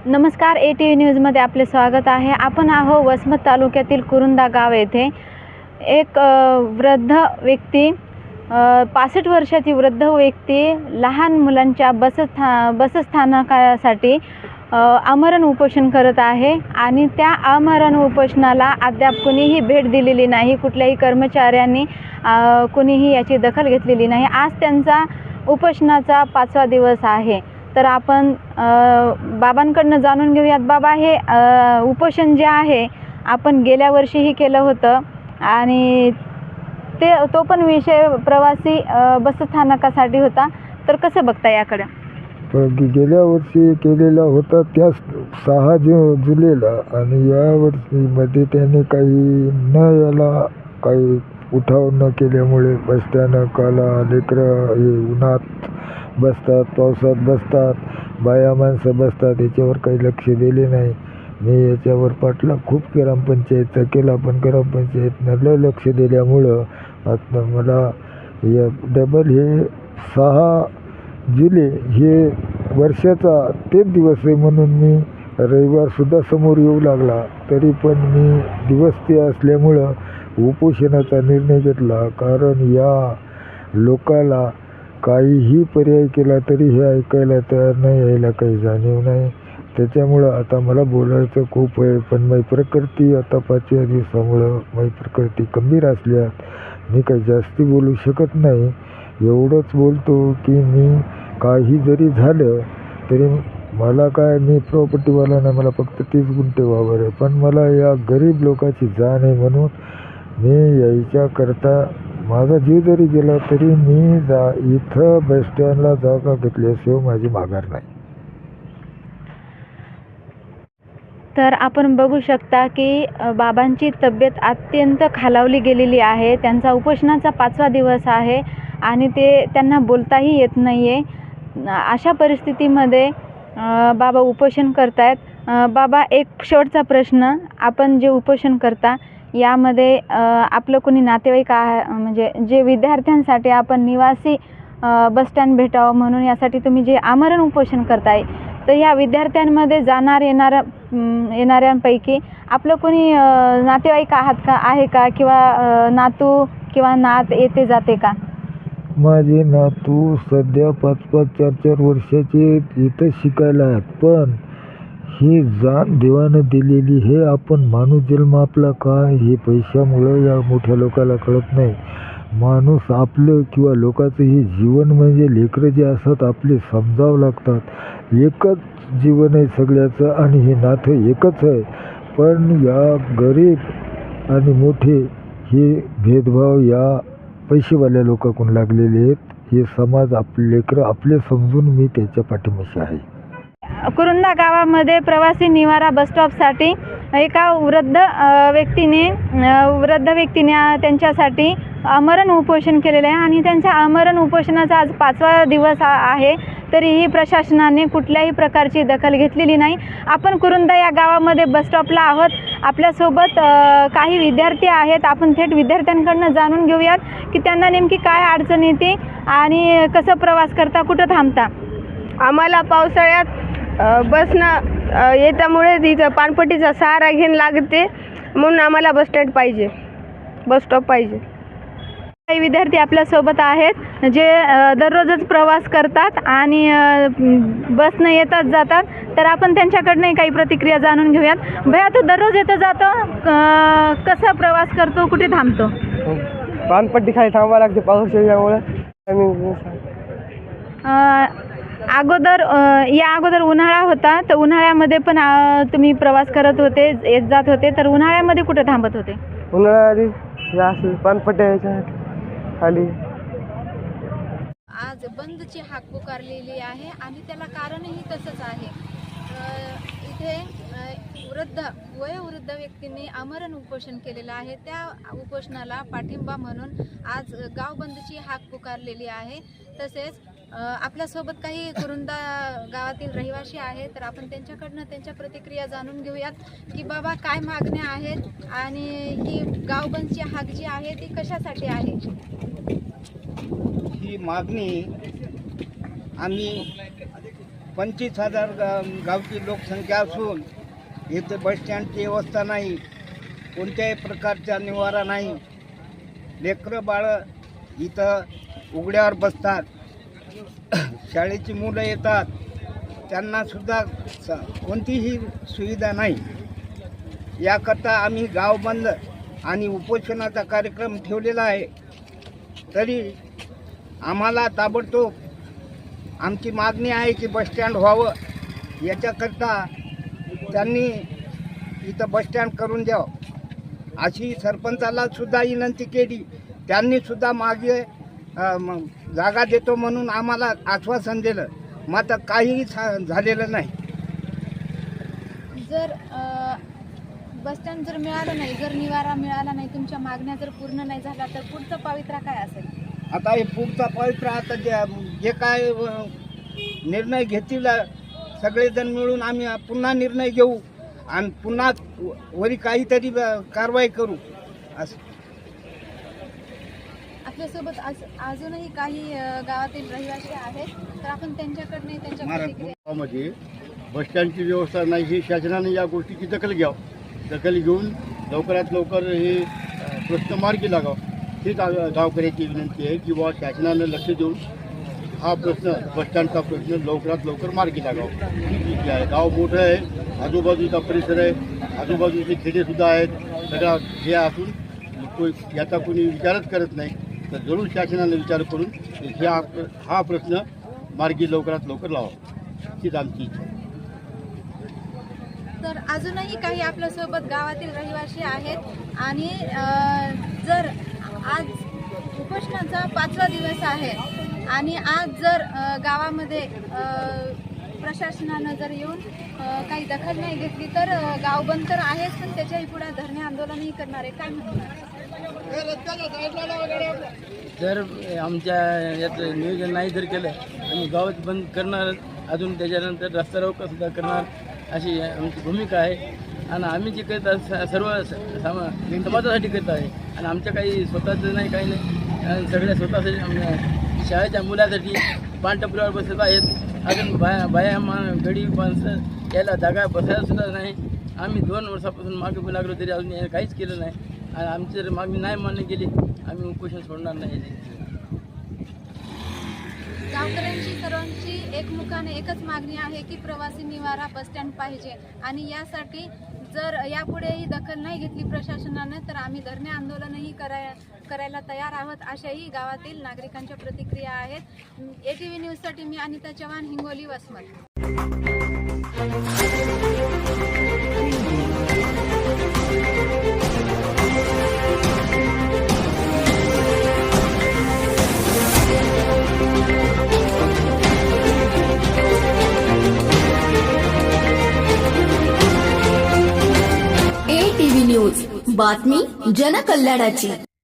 नमस्कार, ATV न्यूजमध्ये आपले स्वागत आहे। आपण आहोत वसमत तालुक्यातील कुरुंदा गाव येथे। एक वृद्ध व्यक्ती 65 वर्षाची वृद्ध व्यक्ती लहान मुलांच्या बसस्थानकासाठी आमरण उपोषण करत आहे आणि त्या आमरण उपोषणाला अद्याप कुणीही भेट दिलेली नाही। कुठल्याही कर्मचाऱ्यांनी कुणीही याची दखल घेतलेली नाही। आज त्यांचा उपोषणाचा 5वा दिवस आहे। तर आपण बाबांकडून जाणून घेऊयात। बाबा, हे उपोषण जे आहे आपण गेल्या वर्षीही केलं होतं आणि तो पण विषय प्रवासी बसस्थानकासाठी होता। तर कसं बघता याकडे? गेल्या वर्षी केलेला होता त्या 6 जुलैला आणि या वर्षीमध्ये त्याने काही याला काही उठाव न केल्यामुळे बसस्थानकाला लेकरं हे उन्हात बसतात, पावसात बसतात, बाया माणसं बसतात, याच्यावर काही लक्ष दिले नाही। मी याच्यावर पाठला खूप ग्रामपंचायतचा केला, पण ग्रामपंचायतनं लक्ष दिल्यामुळं आता मला या डबल हे 6 जुलै हे वर्षाचा तेच दिवस आहे म्हणून मी रविवारसुद्धा समोर येऊ लागला। तरी पण मी दिवस ते असल्यामुळं उपोषणाचा निर्णय घेतला, कारण या लोकाला काहीही पर्याय केला तरी हे ऐकायला तयार नाही, यायला काही जाणीव नाही। त्याच्यामुळं आता मला बोलायचं खूप आहे, पण माझी प्रकृती आता 5व्या दिवसामुळं माझी प्रकृती गंभीर असल्यास मी काही जास्ती बोलू शकत नाही। एवढंच बोलतो की मी काही जरी झालं तरी मला काय, मी प्रॉपर्टीवाला नाही, मला फक्त 30 गुंठे वावर आहे, पण मला या गरीब लोकांची जाण आहे म्हणून मी यायच्याकरता माझा जीव जरी गेला तरी मी इथं बसस्टँडला जागा घेतल्याशिवाय माझी माघार नाही। तर आपण बघू शकता की बाबांची तब्येत अत्यंत खालावली गेलेली आहे। त्यांचा उपोषणाचा 5वा दिवस आहे आणि त्यांना बोलताही येत नाही आहे। अशा परिस्थितीमध्ये बाबा उपोषण करतायत। बाबा, एक शेवटचा प्रश्न, आपण जे उपोषण करता यामध्ये आपलं कोणी नातेवाईक आहे? म्हणजे जे विद्यार्थ्यांसाठी आपण निवासी बसस्टँड भेटावं म्हणून यासाठी तुम्ही जे आमरण उपोषण करताय, तर या विद्यार्थ्यांमध्ये येणाऱ्यांपैकी आपलं कोणी नातेवाईक आहे का किंवा नातू किंवा नात येते जाते का? माझे नातू सध्या 5-5, 4-4 वर्षाचे इथं शिकायला आहेत, पण ही जाण देवानं दिलेली, हे आपण माणूस जन्म आपला काय हे पैशामुळं या मोठ्या लोकाला कळत नाही। माणूस आपलं किंवा लोकांचं हे जीवन म्हणजे लेकरं जे असतात आपले समजावं लागतात। एकच जीवन आहे सगळ्याचं आणि हे नातं एकच आहे, पण या गरीब आणि मोठे हे भेदभाव या पैसेवाल्या लोकांकडून लागलेले आहेत। हे समाज आपले लेकरं आपले समजून मी त्याच्या पाठीमागे आहे। कुरुंदा गावामध्ये प्रवासी निवारा बसस्टॉपसाठी एका वृद्ध व्यक्तीने त्यांच्यासाठी आमरण उपोषण केलेलं आहे आणि त्यांच्या आमरण उपोषणाचा आज 5वा दिवस आहे। तरीही प्रशासनाने कुठल्याही प्रकारची दखल घेतलेली नाही। आपण कुरुंदा या गावामध्ये बसस्टॉपला आहोत। आपल्यासोबत काही विद्यार्थी आहेत। आपण थेट विद्यार्थ्यांकडून जाणून घेऊयात की त्यांना नेमकी काय अडचण येते आणि कसं प्रवास करता, कुठं थांबता। आम्हाला पावसाळ्यात बसनं येत्यामुळे तिथं पानपट्टीचा सहारा घेऊन लागते, म्हणून आम्हाला बसस्टॉप पाहिजे। काही विद्यार्थी आपल्यासोबत आहेत जे दररोजच प्रवास करतात आणि बसनं येतात जातात। तर आपण त्यांच्याकडनं काही प्रतिक्रिया जाणून घेऊयात। भैया, तू दररोज येतो जातो, कसा प्रवास करतो, कुठे थांबतो? पानपट्टी खाली थांबावं लागते पावसाळ्यामुळे। या अगोदर उन्हाळा होता, तर उन्हाळ्यामध्ये पण तुम्ही प्रवास करत होते, येत जात होते, तर उन्हाळ्यामध्ये कुठे थांबत होते? उन्हाळ्यात पानपट्ट्या खाली। आज बंदची हाक पुकारलेली आहे आणि त्याला कारणही तसंच आहे। इथे वयोवृद्ध व्यक्तींनी आमरण उपोषण केलेलं आहे। त्या उपोषणाला पाठिंबा म्हणून आज गाव बंदची हाक पुकारलेली आहे। तसेच आपल्यासोबत काही कुरुंदा गावातील रहिवासी आहेत, तर आपण त्यांच्याकडनं त्यांच्या प्रतिक्रिया जाणून घेऊयात की बाबा काय मागण्या आहेत आणि ही गाव बंदची हाक जी आहे ती कशासाठी आहे। ही मागणी आम्ही 25,000 गावची लोकसंख्या असून इथे बसस्टँडची व्यवस्था नाही, कोणत्याही प्रकारचा निवारा नाही. लेकरं बाळं इथं उघड्यावर बसतात. शाळेची मुलं येतात, त्यांनासुद्धा कोणतीही सुविधा नाही. याकरता आम्ही गाव बंद आणि उपोषणाचा कार्यक्रम ठेवलेला आहे. तरी आम्हाला ताबडतोब आमची मागणी आहे की बसस्टँड व्हावं. याच्याकरता त्यांनी इथं बसस्टँड करून द्यावं अशी सरपंचाला सुद्धा विनंती केली. त्यांनीसुद्धा मागे जागा देतो म्हणून आम्हाला आश्वासन दिलं, मात्र काहीही झालेलं नाही. जर बसस्टँड जर मिळालं नाही, जर निवारा मिळाला नाही, तुमच्या मागण्या जर पूर्ण नाही झाल्या तर पुढचा पवित्रा काय असेल? आता हे पुढचा पवित्र आता जे काय निर्णय घेतील सगळेजण मिळून आम्ही पुन्हा निर्णय घेऊ आणि पुन्हा वरी काहीतरी कारवाई करू. असं आपल्यासोबत अजूनही काही गावातील रहिवासी आहेत, तर आपण त्यांच्याकडनं त्यांच्या प्रतिक्रिया. गावामध्ये बसस्टँडची व्यवस्था नाही, ही शासनाने या गोष्टीची दखल घ्यावं. दखल घेऊन लवकरात लवकर हे प्रश्न मार्गी लागावं. हीच गावकऱ्याची विनंती आहे की बुवा शासनानं लक्ष देऊन हा प्रश्न बसस्टँडचा प्रश्न लवकरात लवकर मार्गी लागावा. ही आहे. गाव मोठं आहे, आजूबाजूचा परिसर आहे, आजूबाजूचे खेडेसुद्धा आहेत. सगळा हे असून याचा कोणी विचारच करत नाही. तर जरूर शासनाने विचार करून हा प्रश्न मार्गी लवकरात लवकर लावा, हीच आमची इच्छा. तर अजूनही काही आपल्यासोबत गावातील रहिवासी आहेत आणि जर आज उपोषणाचा 5वा दिवस आहे आणि आज जर गावामध्ये प्रशासनानं जर येऊन काही दखल नाही घेतली तर गाव बंद तर आहेच, पण त्याच्याही पुढे धरणे आंदोलनही करणार आहे. काय म्हणतात? जर आमच्या याचं नियोजन नाही जर केलं आम्ही गावात बंद करणार, अजून त्याच्यानंतर रस्ता रोको सुद्धा करणार अशी आमची भूमिका आहे. आणि आम्ही जे करत सर्व समाजासाठी करत आहे आणि आमच्या काही स्वतःचं नाही, काही नाही, सगळ्या स्वतःसाठी आमच्या शाळेच्या मुलासाठी पानटपरीवर बसत आहेत. अजून बाया गडी माणसं यायला जागा बसायला सुद्धा नाही. आम्ही 2 वर्षापासून मागे लागलो तरी अजून काहीच केलं नाही आणि आमची जर मागणी नाही मान्य केली आम्ही उपोषण सोडणार नाही. गावकऱ्यांची सर्वांची एकमुखाने एकच मागणी आहे की प्रवासी निवारा बसस्टँड पाहिजे आणि यासाठी जर यापुढेही दखल नाही घेतली प्रशासनानं तर आम्ही धरणे आंदोलनही करायला तयार आहोत, अशाही गावातील नागरिकांच्या प्रतिक्रिया आहेत. ATV न्यूजसाठी मी अनिता चव्हाण, हिंगोली, वसमत. ATV न्यूज, बातमी जनकल्याणाची.